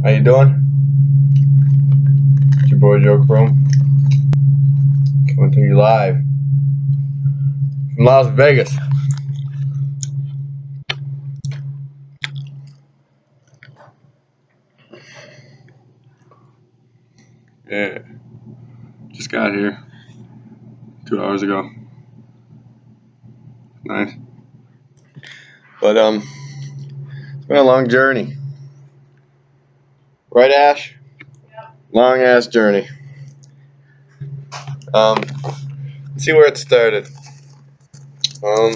How you doing? It's your boy Joe Croom coming to you live from Las Vegas. Yeah, just got here 2 hours ago. Nice, but it's been a long journey, right, Ash? Long ass journey. Let's see where it started. Um,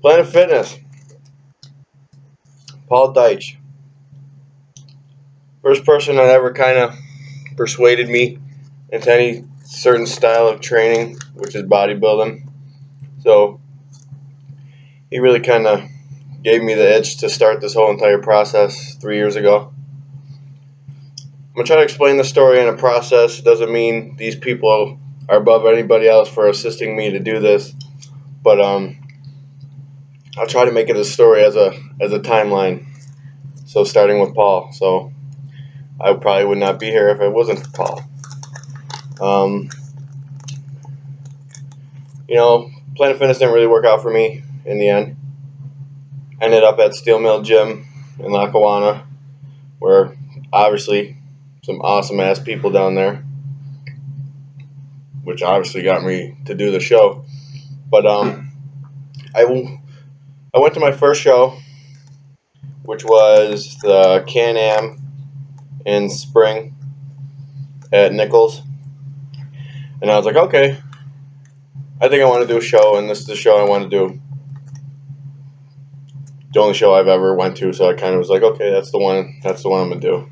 Planet Fitness. Paul Deitch, first person that ever kind of persuaded me into any certain style of training, which is bodybuilding. So he really kind of gave me the itch to start this whole entire process 3 years ago. I'm gonna try to explain the story and the process. It doesn't mean these people are above anybody else for assisting me to do this, but I'll try to make it a story as a timeline. So starting with Paul. So I probably would not be here if it wasn't for Paul. Um, Planet Fitness didn't really work out for me in the end. Ended up at Steel Mill Gym in Lackawanna, where obviously some awesome ass people down there, which obviously got me to do the show. But I went to my first show, which was the Can-Am in spring at Nichols, and I was like, okay, I think I want to do a show, and this is the show I want to do. The only show I've ever went to, so I kind of was like, okay, that's the one. That's the one I'm gonna do.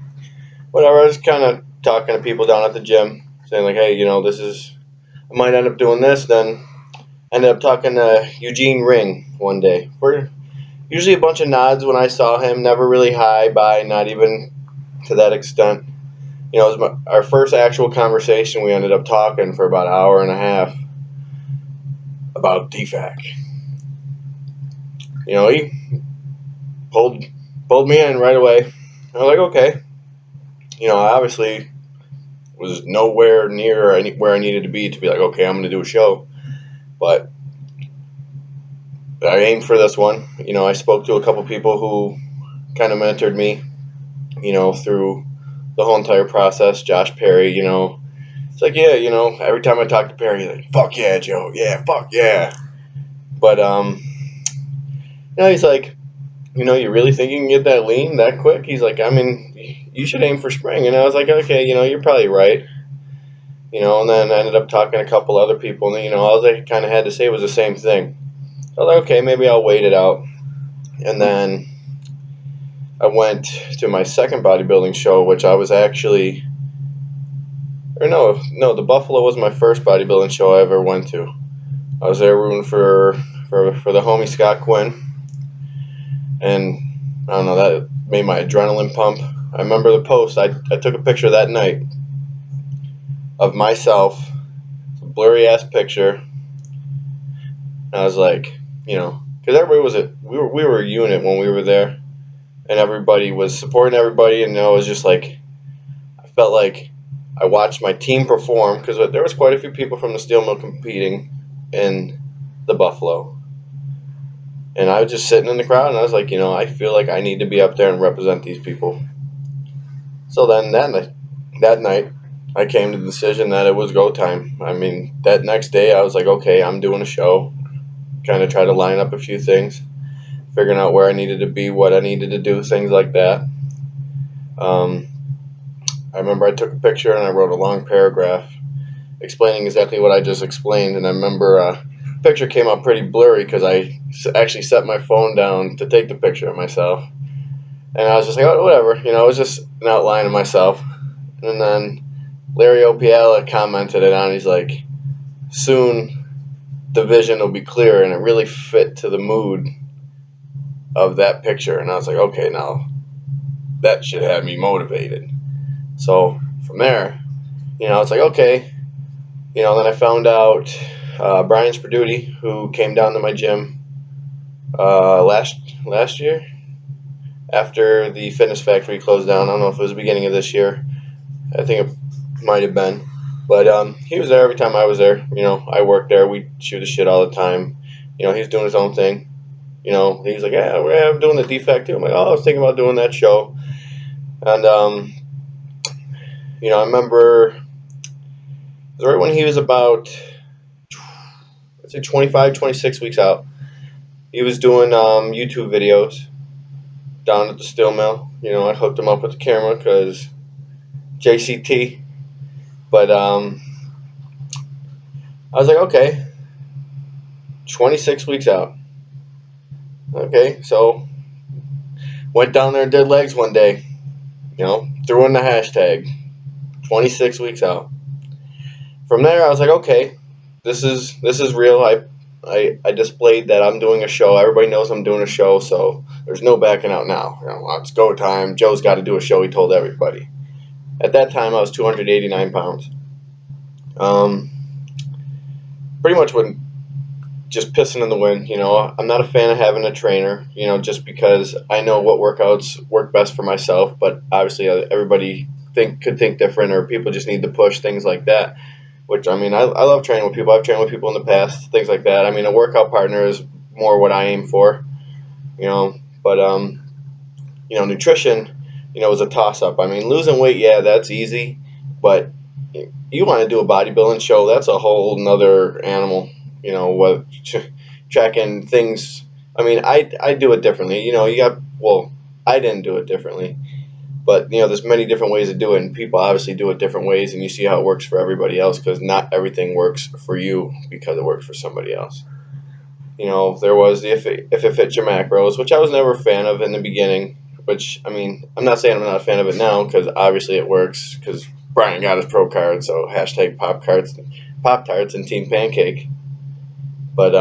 Whatever. I was kind of talking to people down at the gym, saying like, hey, this is. I might end up doing this. Then ended up talking to Eugene Ring one day. We're usually a bunch of nods when I saw him. Never really hi, bye, not even to that extent. It was our first actual conversation. We ended up talking for about an hour and a half about DFAC. He pulled me in right away. I was like, okay. I obviously was nowhere near where I needed to be like, okay, I'm going to do a show. But I aimed for this one. I spoke to a couple people who kind of mentored me, through the whole entire process. Josh Perry, it's like, yeah, every time I talk to Perry, he's like, fuck yeah, Joe, yeah, fuck yeah. But he's like, you really think you can get that lean that quick? He's like, I mean, you should aim for spring. And I was like, okay, you're probably right. And then I ended up talking to a couple other people, and all they kind of had to say was the same thing. I was like, okay, maybe I'll wait it out. And then I went to my second bodybuilding show, which I was actually, or no, the Buffalo was my first bodybuilding show I ever went to. I was there rooting for the homie Scott Quinn, and I don't know, that made my adrenaline pump. I remember the post. I took a picture that night of myself, a blurry ass picture. And I was like, because everybody we were a unit when we were there, and everybody was supporting everybody, and I was just like, I felt like I watched my team perform because there was quite a few people from the steel mill competing in the Buffalo, and I was just sitting in the crowd, and I was like, I feel like I need to be up there and represent these people. So then that night, I came to the decision that it was go time. I mean, that next day, I was like, okay, I'm doing a show. Kind of try to line up a few things, figuring out where I needed to be, what I needed to do, things like that. I remember I took a picture and I wrote a long paragraph explaining exactly what I just explained. And I remember the picture came out pretty blurry because I actually set my phone down to take the picture of myself. And I was just like, oh, whatever. It was just an outline of myself. And then Larry Opiella commented it on. He's like, soon the vision will be clear, and it really fit to the mood of that picture. And I was like, okay, now that should have me motivated. So from there, it's like, okay. Then I found out Brian Sperduti, who came down to my gym Last year, after the fitness factory closed down. I don't know if it was the beginning of this year. I think it might have been. But he was there every time I was there. I worked there. We shoot the shit all the time. He's doing his own thing. He's like, yeah, I'm doing the defect too. I'm like, oh, I was thinking about doing that show. And I remember it was right when he was about, I'd say 25, 26 weeks out. He was doing YouTube videos down at the steel mill. I hooked him up with the camera because JCT. But I was like, okay, 26 weeks out. Okay, so went down there and did legs one day. Threw in the hashtag 26 weeks out. From there, I was like, okay, this is real. I displayed that I'm doing a show. Everybody knows I'm doing a show, so there's no backing out now. It's go time. Joe's got to do a show. He told everybody. At that time, I was 289 pounds. Um, Pretty much when just pissing in the wind. I'm not a fan of having a trainer. Just because I know what workouts work best for myself, but obviously everybody could think different, or people just need to push things like that. Which I love training with people. I've trained with people in the past, things like that. A workout partner is more what I aim for. But nutrition, is a toss up. Losing weight, yeah, that's easy, but you want to do a bodybuilding show, that's a whole nother animal. What tracking things. I do it differently. I didn't do it differently, but there's many different ways to do it, and people obviously do it different ways, and you see how it works for everybody else because not everything works for you because it works for somebody else. There was the if it fits your macros, which I was never a fan of in the beginning. Which I'm not saying I'm not a fan of it now because obviously it works because Brian got his pro card, so hashtag Pop Tarts, and Team Pancake. But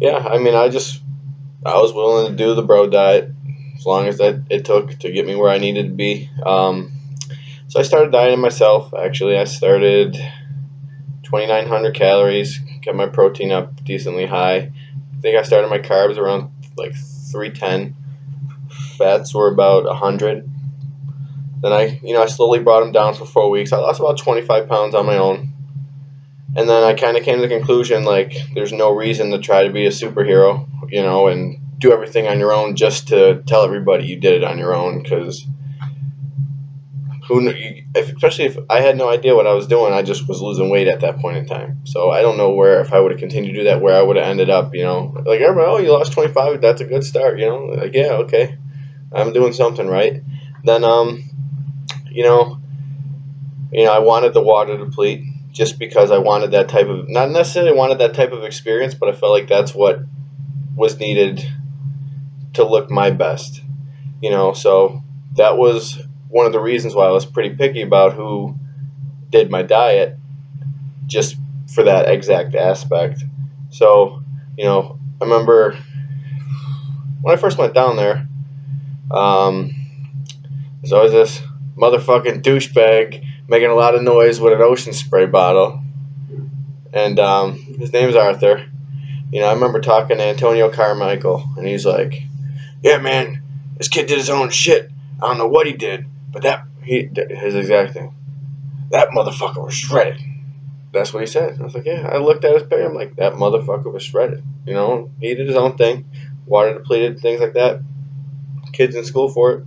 yeah, I was willing to do the bro diet as long as that it took to get me where I needed to be. So I started dieting myself. Actually, I started 2,900 calories, kept my protein up decently high. I think I started my carbs around like 310. Fats were about 100. Then I slowly brought them down for 4 weeks. I lost about 25 pounds on my own. And then I kind of came to the conclusion like there's no reason to try to be a superhero, and do everything on your own just to tell everybody you did it on your own. Because especially if I had no idea what I was doing, I just was losing weight at that point in time. So I don't know where if I would have continued to do that, where I would have ended up. Like everybody, oh, you lost 25, that's a good start. Like yeah, okay, I'm doing something right. Then you know, I wanted the water deplete just because I wanted that type of not necessarily wanted that type of experience, but I felt like that's what was needed to look my best. So that was one of the reasons why I was pretty picky about who did my diet, just for that exact aspect. So, I remember when I first went down there, um, there's always this motherfucking douchebag making a lot of noise with an ocean spray bottle, and his name's Arthur. I remember talking to Antonio Carmichael, and he's like, "Yeah, man, this kid did his own shit. I don't know what he did, but his exact thing. That motherfucker was shredded." That's what he said. I was like, yeah. I looked at his picture. I'm like, that motherfucker was shredded. He did his own thing, water depleted, things like that. Kids in school for it.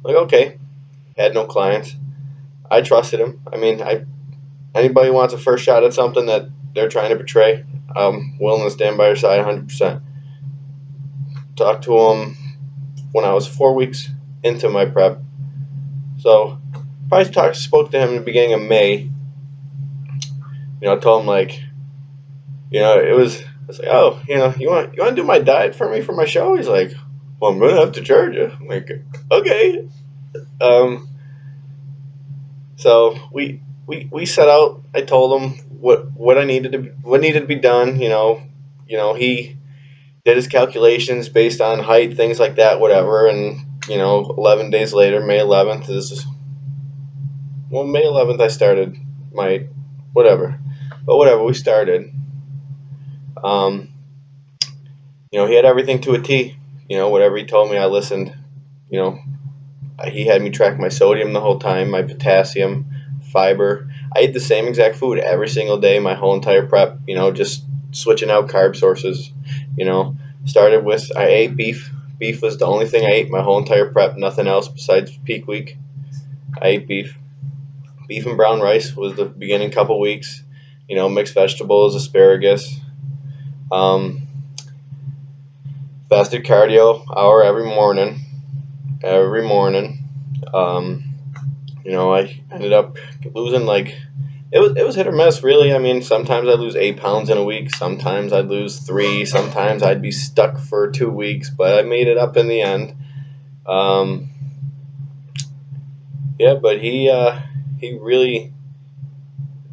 Like, okay. Had no clients. I trusted him. Anybody wants a first shot at something that they're trying to portray, I'm willing to stand by your side 100%. Talked to him when I was 4 weeks into my prep. So, probably spoke to him in the beginning of May. I told him like, it was. I was like, oh, you want to do my diet for me for my show? He's like, well, I'm gonna have to charge you. I'm like, okay. Um, so we set out. I told him what needed to be done. He did his calculations based on height, things like that, whatever. And 11 days later, May 11th is May 11th. I started my whatever, but whatever we started. Um, He had everything to a T. Whatever he told me, I listened. You know, he had me track my sodium the whole time, my potassium, fiber. I ate the same exact food every single day, my whole entire prep. Just switching out carb sources. You know, Started with I ate beef. Beef was the only thing I ate my whole entire prep. Nothing else besides peak week. I ate beef. Beef and brown rice was the beginning couple weeks. Mixed vegetables, asparagus. Um, Fasted cardio hour every morning. Every morning. Um, I ended up losing like it was hit or miss really. I mean, sometimes I'd lose 8 pounds in a week, sometimes I'd lose three, sometimes I'd be stuck for 2 weeks, but I made it up in the end. Um, yeah, but he really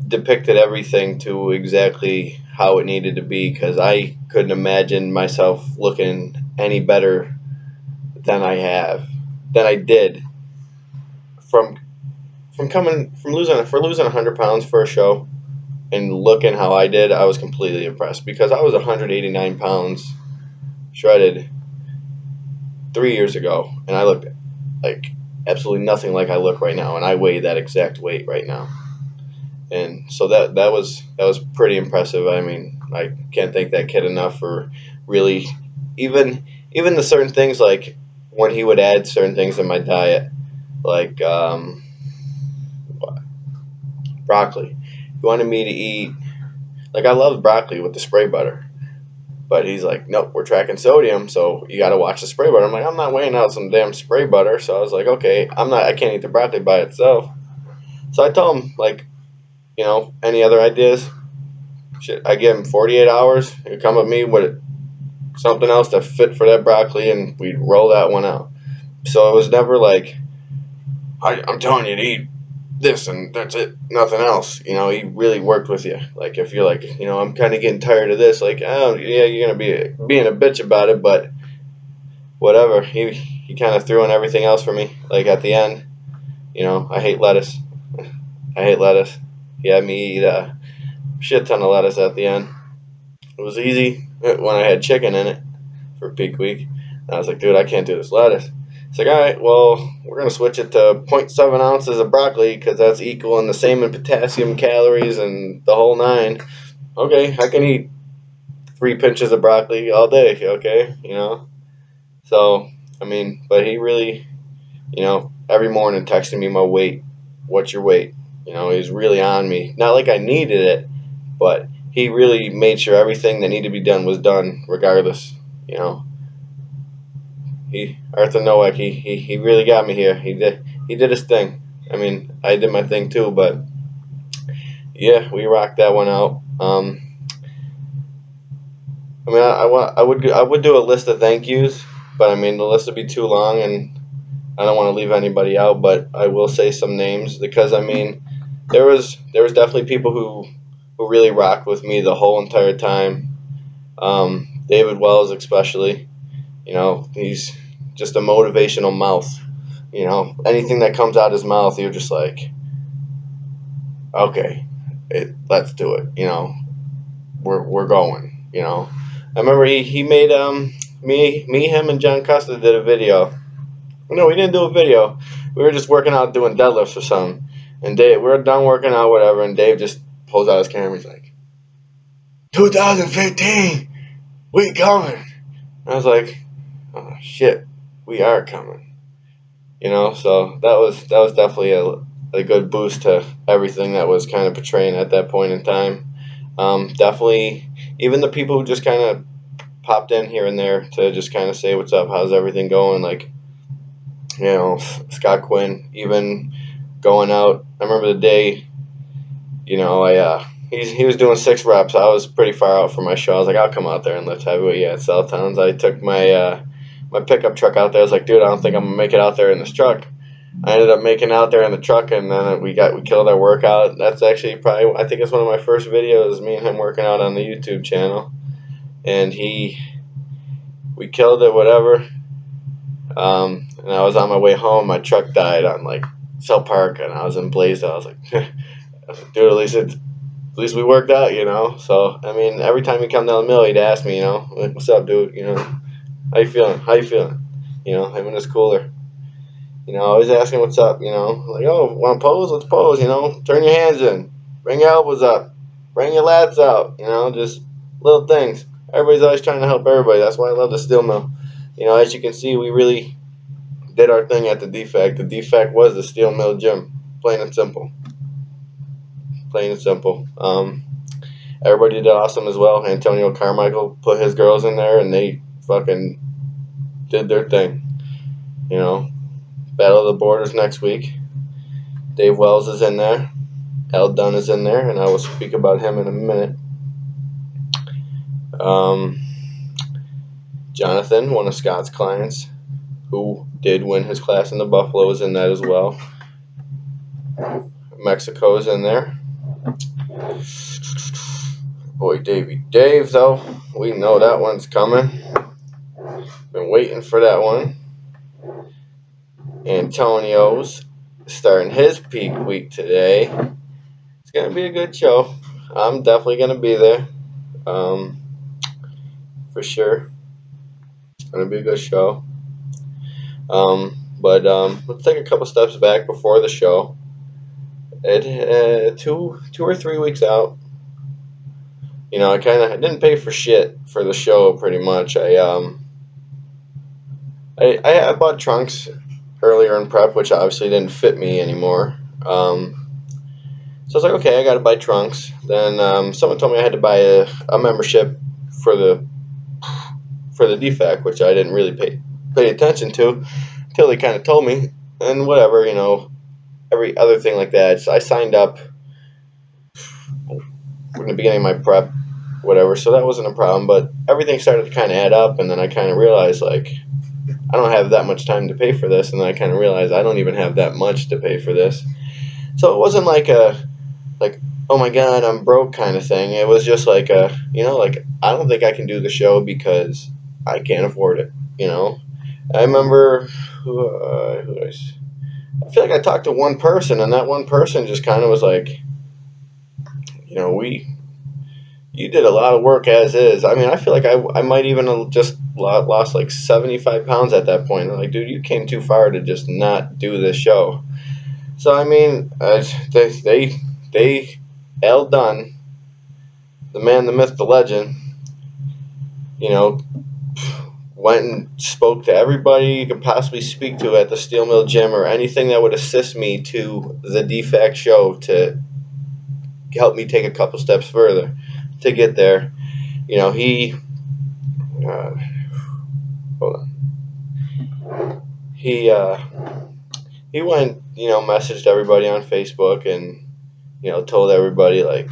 depicted everything to exactly how it needed to be because I couldn't imagine myself looking any better than I did from coming from losing 100 pounds for a show and looking how I did. I was completely impressed because I was 189 pounds shredded 3 years ago, and I looked like absolutely nothing like I look right now, and I weigh that exact weight right now. And so that was pretty impressive. I mean, I can't thank that kid enough for really even even the certain things like when he would add certain things in my diet, like broccoli. He wanted me to eat like I love broccoli with the spray butter. But he's like, nope, we're tracking sodium, so you got to watch the spray butter. I'm like, I'm not weighing out some damn spray butter. So I was like, okay, I can't eat the broccoli by itself. So I told him, like, any other ideas? Shit, I give him 48 hours. He'd come at me with something else to fit for that broccoli, and we'd roll that one out. So it was never like, I'm telling you to eat this and that's it, nothing else. He really worked with you. Like if you're like, I'm kind of getting tired of this, like, oh yeah, you're gonna be being a bitch about it, but whatever. He kind of threw in everything else for me. Like at the end, I hate lettuce. I hate lettuce. He had me eat a shit ton of lettuce at the end. It was easy when I had chicken in it for peak week. And I was like, dude, I can't do this lettuce. It's like, all right, well, we're gonna switch it to zero point 0.7 ounces of broccoli because that's equal and the same in potassium, calories, and the whole nine. Okay, I can eat 3 pinches of broccoli all day. Okay, So, I mean, but he really, every morning texting me my weight. What's your weight? He's really on me. Not like I needed it, but he really made sure everything that needed to be done was done, regardless. You know, Arthur Nowak, he really got me here. He did his thing. I mean, I did my thing too, but yeah, we rocked that one out. I mean, I would do a list of thank yous, but I mean the list would be too long, and I don't want to leave anybody out. But I will say some names because I mean, there was definitely people who really rocked with me the whole entire time. David Wells, especially, he's just a motivational mouth. Anything that comes out his mouth, you're just like, okay, let's do it. We're going. I remember he made me him and John Costa did a video. No, we didn't do a video. We were just working out doing deadlifts or something. And Dave, we were done working out, whatever, and Dave just pulls out his camera. He's like, 2015, we coming. I was like, oh shit, we are coming. So that was definitely a good boost to everything that was kind of portraying at that point in time. Definitely, even the people who just kind of popped in here and there to just kind of say what's up, how's everything going, like Scott Quinn, even going out. I remember the day, he was doing 6 reps. I was pretty far out from my show. I was like, I'll come out there and lift heavyweight at South Towns. I took my pickup truck out there. I was like, dude, I don't think I'm gonna make it out there in this truck. I ended up making it out there in the truck, and then we killed our workout. That's actually probably, I think it's one of my first videos, me and him working out on the YouTube channel, and we killed it, whatever. And I was on my way home. My truck died on like South Park, and I was in Blaisdell. I was like, dude, at least we worked out, So I mean, every time he come down the mill, he'd ask me, like, "What's up, dude? How you feeling? How you feeling?" Him in his cooler. Always asking what's up. Like, "Oh, want to pose? Let's pose." Turn your hands in, bring your elbows up, bring your lats out. Just little things. Everybody's always trying to help everybody. That's why I love the steel mill. As you can see, we really did our thing at the defect. The defect was the steel mill gym, plain and simple. Plain and simple. Everybody did awesome as well. Antonio Carmichael put his girls in there, and they fucking did their thing. You know, Battle of the Borders next week. Dave Wells is in there. Al Dunn is in there, and I will speak about him in a minute. Um, Jonathan, one of Scott's clients, who did win his class in the Buffalo, is in that as well. Mexico's in there. Boy, Dave, though, we know that one's coming. Been waiting for that one. Antonio's starting his peak week today. It's going to be a good show. I'm definitely going to be there. For sure. It's going to be a good show. But let's take a couple steps back before the show. Two or 3 weeks out. I didn't pay for shit for the show pretty much. I bought trunks earlier in prep, which obviously didn't fit me anymore. So I was like, okay, I got to buy trunks. Then someone told me I had to buy a membership for the defect, which I didn't really pay attention to until they kind of told me. And whatever, every other thing like that. So I signed up in the beginning of my prep, whatever. So that wasn't a problem. But everything started to kind of add up, and then I kind of realized, like, I don't have that much time to pay for this, and then I kind of realized I don't even have that much to pay for this. So it wasn't like oh my god, I'm broke kind of thing. It was just like I don't think I can do the show because I can't afford it. I remember I feel like I talked to one person, and that one person just kind of was like, you did a lot of work as is. I mean, I feel like I might even have just lost like 75 pounds at that point. I'm like, dude, you came too far to just not do this show. So I mean, they Al Dunn, the man, the myth, the legend, you know, went and spoke to everybody you could possibly speak to at the steel mill gym, or anything that would assist me to the defect show to help me take a couple steps further to get there. He hold on. He went, messaged everybody on Facebook, and told everybody, like,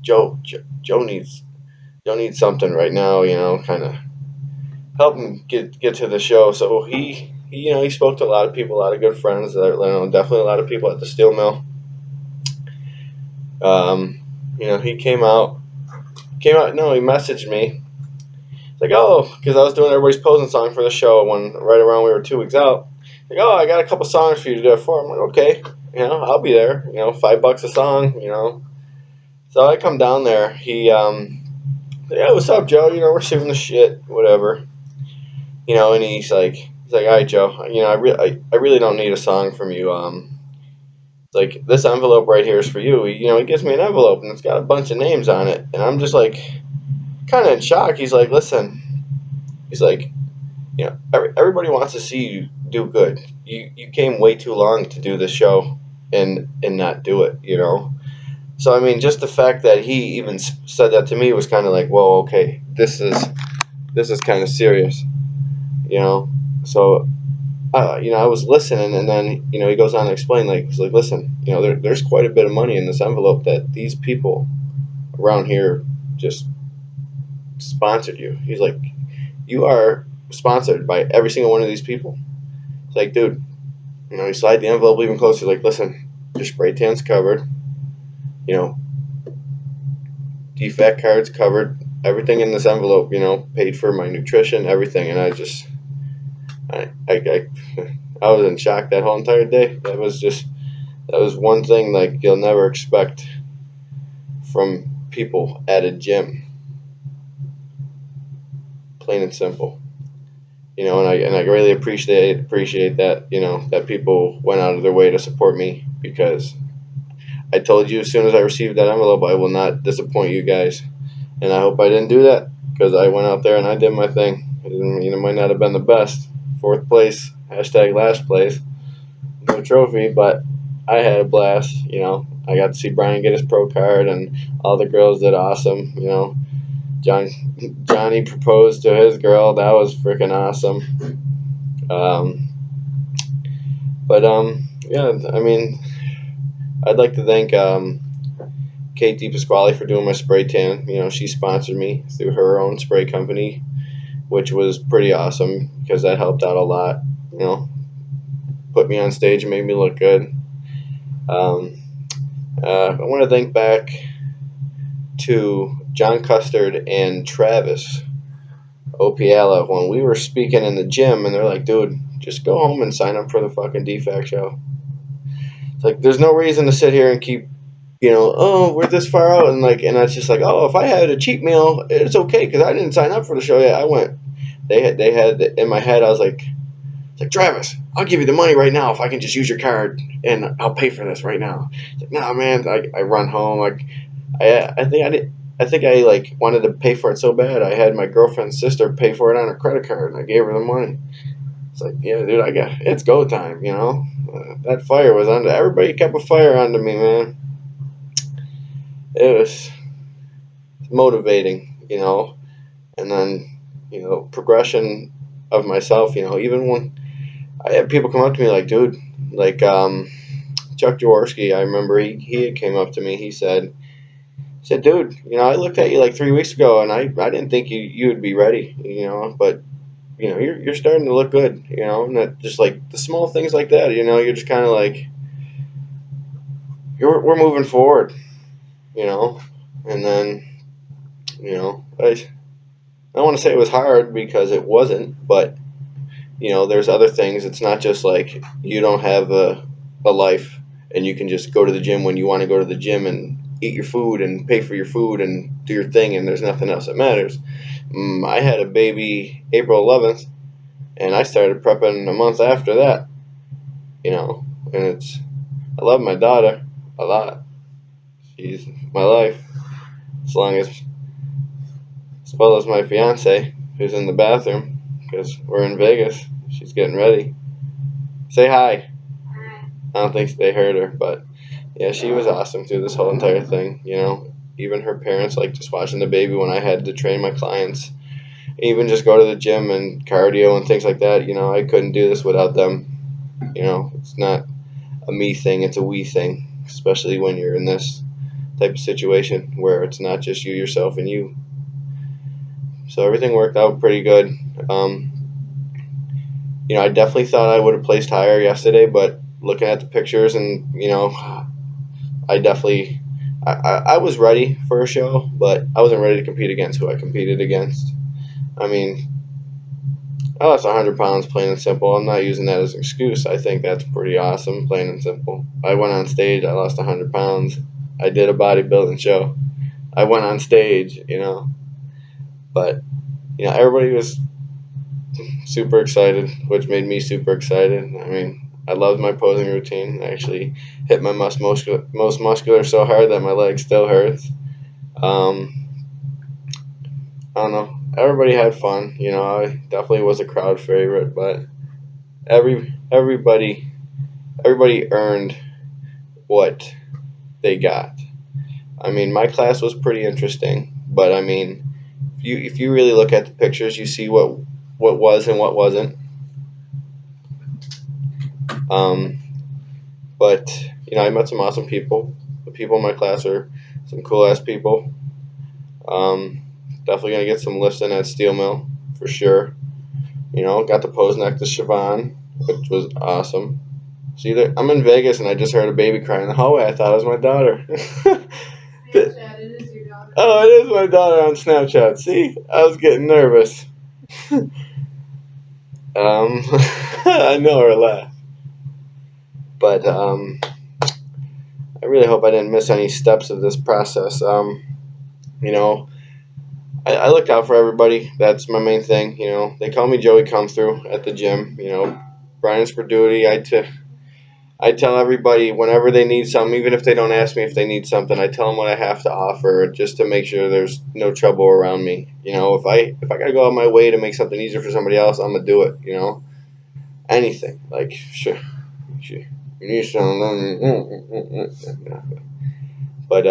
Joe needs something right now, kind of help him get to the show. So he spoke to a lot of people, a lot of good friends, definitely a lot of people at the steel mill. He came out. No, he messaged me. It's like, oh, because I was doing everybody's posing song for the show when right around we were 2 weeks out. Like, oh, I got a couple songs for you to do it for. I'm like, okay, I'll be there. $5 a song. So I come down there. He, yeah, what's up, Joe? We're shooting the shit, whatever. And he's like, all right, Joe. I really don't need a song from you. It's like, this envelope right here is for you. He gives me an envelope, and it's got a bunch of names on it, and I'm just like, kind of in shock. He's like, listen. He's like, everybody wants to see you do good. You came way too long to do this show and not do it. So I mean, just the fact that he even said that to me was kind of like, whoa, okay, this is kind of serious. So I was listening, and then he goes on to explain, like, he's like, listen, there's quite a bit of money in this envelope that these people around here just sponsored you. He's like, you are sponsored by every single one of these people. It's like, dude, you slide the envelope even closer. Like, listen, your spray tan's covered. Defect cards covered. Everything in this envelope, paid for my nutrition, everything. And I was in shock that whole entire day. That was one thing, like, you'll never expect from people at a gym, plain and simple. And I really appreciate that, that people went out of their way to support me, because I told you as soon as I received that envelope, I will not disappoint you guys. And I hope I didn't do that, because I went out there and I did my thing. It might not have been the best. Fourth place, hashtag last place, no trophy, but I had a blast. I got to see Brian get his pro card, and all the girls did awesome. John, Johnny proposed to his girl. That was freaking awesome. Um, but yeah, I mean, I'd like to thank Kate DePasquale for doing my spray tan. She sponsored me through her own spray company, which was pretty awesome, because that helped out a lot. You know, put me on stage and made me look good. Um, I want to thank back to John Custard and Travis Opiala when we were speaking in the gym, and they're like, "Dude, just go home and sign up for the fucking DFAC show." It's like, there's no reason to sit here and keep, oh, we're this far out, and that's just like, oh, if I had a cheat meal, it's okay because I didn't sign up for the show yet. I went. They had in my head. I was like, it's like, Travis, I'll give you the money right now if I can just use your card, and I'll pay for this right now. It's like, nah, man. I run home. Like, I think I did. I think I wanted to pay for it so bad. I had my girlfriend's sister pay for it on her credit card, and I gave her the money. It's like, yeah, dude, it's go time. That fire was under. Everybody kept a fire under me, man. It was motivating, and then progression of myself. Even when I had people come up to me like, dude, like Chuck Jaworski. I remember he came up to me. He said, dude, I looked at you like 3 weeks ago, and I didn't think you would be ready, but you're starting to look good, and that just like the small things like that, you're just kind of like, we're moving forward, and then, I don't want to say it was hard because it wasn't, but there's other things. It's not just like you don't have a life and you can just go to the gym when you want to go to the gym and eat your food and pay for your food and do your thing, and there's nothing else that matters. I had a baby April 11th, and I started prepping a month after that, and I love my daughter a lot. She's my life, as well as my fiance, who's in the bathroom because we're in Vegas. She's getting ready. Say hi. I don't think they heard her, but yeah, she was awesome through this whole entire thing. Even her parents, like just watching the baby when I had to train my clients, even just go to the gym and cardio and things like that. I couldn't do this without them. It's not a me thing, it's a we thing, especially when you're in this type of situation where it's not just you, yourself, and you. So everything worked out pretty good. I definitely thought I would have placed higher yesterday, but looking at the pictures and, I definitely, I was ready for a show, but I wasn't ready to compete against who I competed against. I mean, I lost 100 pounds, plain and simple. I'm not using that as an excuse. I think that's pretty awesome, plain and simple. I went on stage, I lost 100 pounds. I did a bodybuilding show. I went on stage, but, everybody was super excited, which made me super excited. I mean, I loved my posing routine. I actually hit my most muscular so hard that my leg still hurts. Um, I don't know. Everybody had fun. I definitely was a crowd favorite, but everybody earned what they got. I mean, my class was pretty interesting, but I mean, if you really look at the pictures, you see what was and what wasn't. Um, but I met some awesome people. The people in my class are some cool ass people. Um, Definitely gonna get some lifts in at Steel Mill for sure. Got to pose next to Siobhan, which was awesome. See, I'm in Vegas and I just heard a baby cry in the hallway. I thought it was my daughter. Snapchat, it is your daughter. Oh, it is my daughter on Snapchat. See, I was getting nervous. I know her laugh, but I really hope I didn't miss any steps of this process. You know, I look out for everybody. That's my main thing. They call me Joey Come Through at the gym. Brian's for duty. I tell everybody whenever they need something, even if they don't ask me if they need something, I tell them what I have to offer just to make sure there's no trouble around me. If I gotta go out of my way to make something easier for somebody else, I'm gonna do it. Anything like sure, you need something, but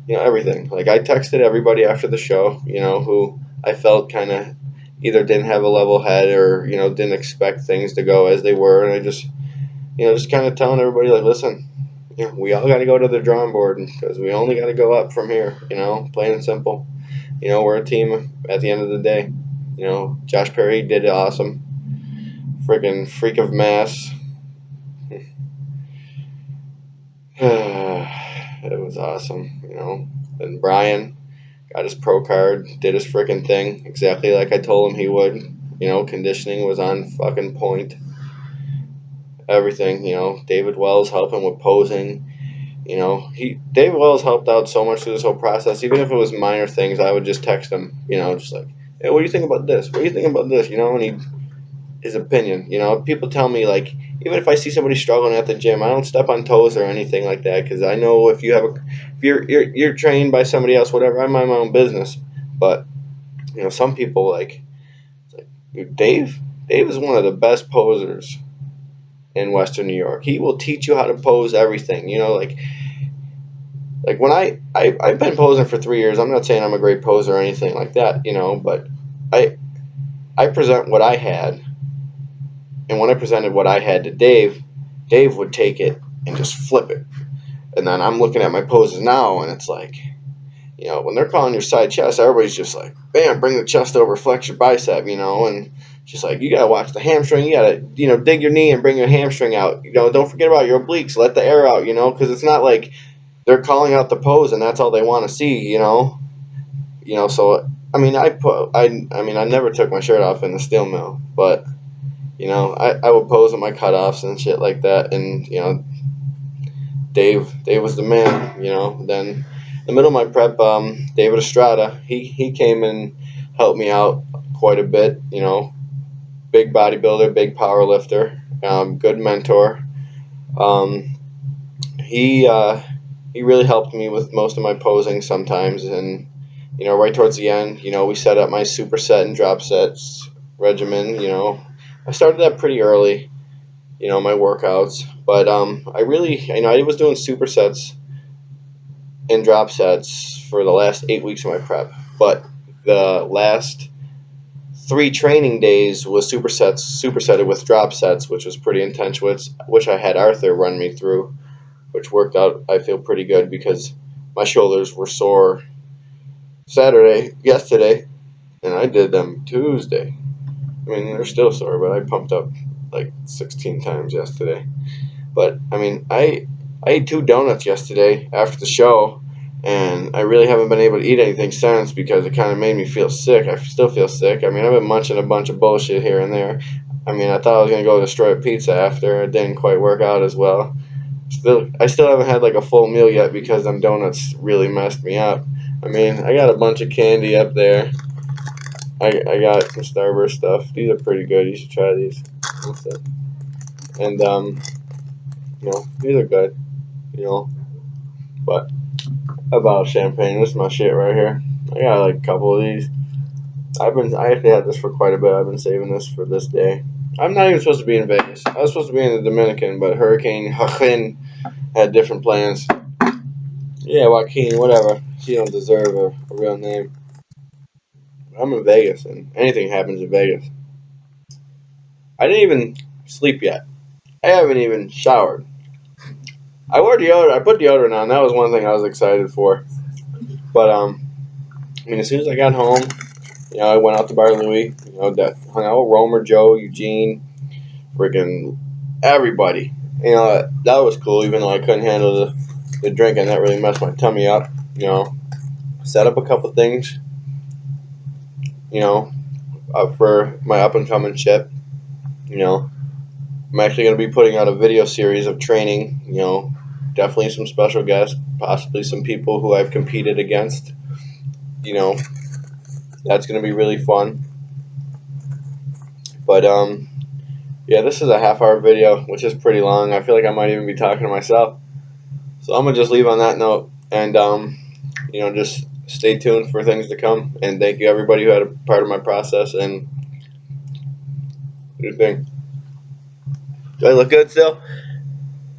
everything. Like I texted everybody after the show, who I felt kind of either didn't have a level head or didn't expect things to go as they were, and I just kind of telling everybody like, listen, we all got to go to the drawing board because we only got to go up from here. Plain and simple. We're a team at the end of the day. Josh Perry did it awesome. Freaking freak of mass. It was awesome. And Brian got his pro card, did his freaking thing exactly like I told him he would. Conditioning was on fucking point. Everything. David Wells helping with posing. David Wells helped out so much through this whole process. Even if it was minor things, I would just text him. Just like, hey, what do you think about this? What do you think about this? And his opinion. People tell me like, even if I see somebody struggling at the gym, I don't step on toes or anything like that because I know if you're trained by somebody else, whatever. I mind my own business. But some people like Dave. Dave is one of the best posers in Western New York. He will teach you how to pose everything. Like when I've been posing for 3 years. I'm not saying I'm a great poser or anything like that. But I I present what I had, and when I presented what I had to Dave, Dave would take it and just flip it. And then I'm looking at my poses now, and it's like, when they're calling your side chest, everybody's just like, bam, bring the chest over, flex your bicep, and just like, you gotta watch the hamstring, you gotta, dig your knee and bring your hamstring out. Don't forget about your obliques, let the air out, because it's not like they're calling out the pose and that's all they want to see, So I mean, I never took my shirt off in the steel mill, but I would pose with my cutoffs and shit like that, and Dave was the man. Then in the middle of my prep, David Estrada, he came and helped me out quite a bit. Big bodybuilder, big power lifter, good mentor. Um, he really helped me with most of my posing sometimes, and right towards the end, we set up my superset and drop sets regimen. I started that pretty early. My workouts, but I was doing supersets and drop sets for the last 8 weeks of my prep, but the last 3 training days was supersetted with drop sets, which was pretty intense. Which I had Arthur run me through, which worked out. I feel pretty good because my shoulders were sore yesterday, and I did them Tuesday. I mean, they're still sore, but I pumped up like 16 times yesterday. But I mean, I ate 2 donuts yesterday after the show, and I really haven't been able to eat anything since because it kind of made me feel sick. I still feel sick. I mean, I've been munching a bunch of bullshit here and there. I mean, I thought I was gonna go destroy a pizza after. It didn't quite work out as well. I still haven't had like a full meal yet because them donuts really messed me up. I mean, I got a bunch of candy up there. I got some Starburst stuff. These are pretty good. You should try these. And these are good. You know, but a bottle of champagne. This is my shit right here. I got like a couple of these. I actually had this for quite a bit. I've been saving this for this day. I'm not even supposed to be in Vegas. I was supposed to be in the Dominican, but Hurricane Joaquin had different plans. Yeah, Joaquin, whatever. He don't deserve a real name. I'm in Vegas, and anything happens in Vegas. I didn't even sleep yet. I haven't even showered. I wore deodorant. I put deodorant on. That was one thing I was excited for. But I mean, as soon as I got home, I went out to Bar Louie. That hung out with Romer, Joe, Eugene, freaking everybody. That was cool. Even though I couldn't handle the drink, and that really messed my tummy up. Set up a couple things. You know, for my up and coming ship. I'm actually going to be putting out a video series of training. definitely some special guests, possibly some people who I've competed against. You know, that's going to be really fun. But yeah, this is a half-hour video, which is pretty long. I feel like I might even be talking to myself. So I'm gonna just leave on that note, and just stay tuned for things to come. And thank you everybody who had a part of my process and your thing. Do I look good still?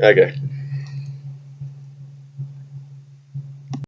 Okay.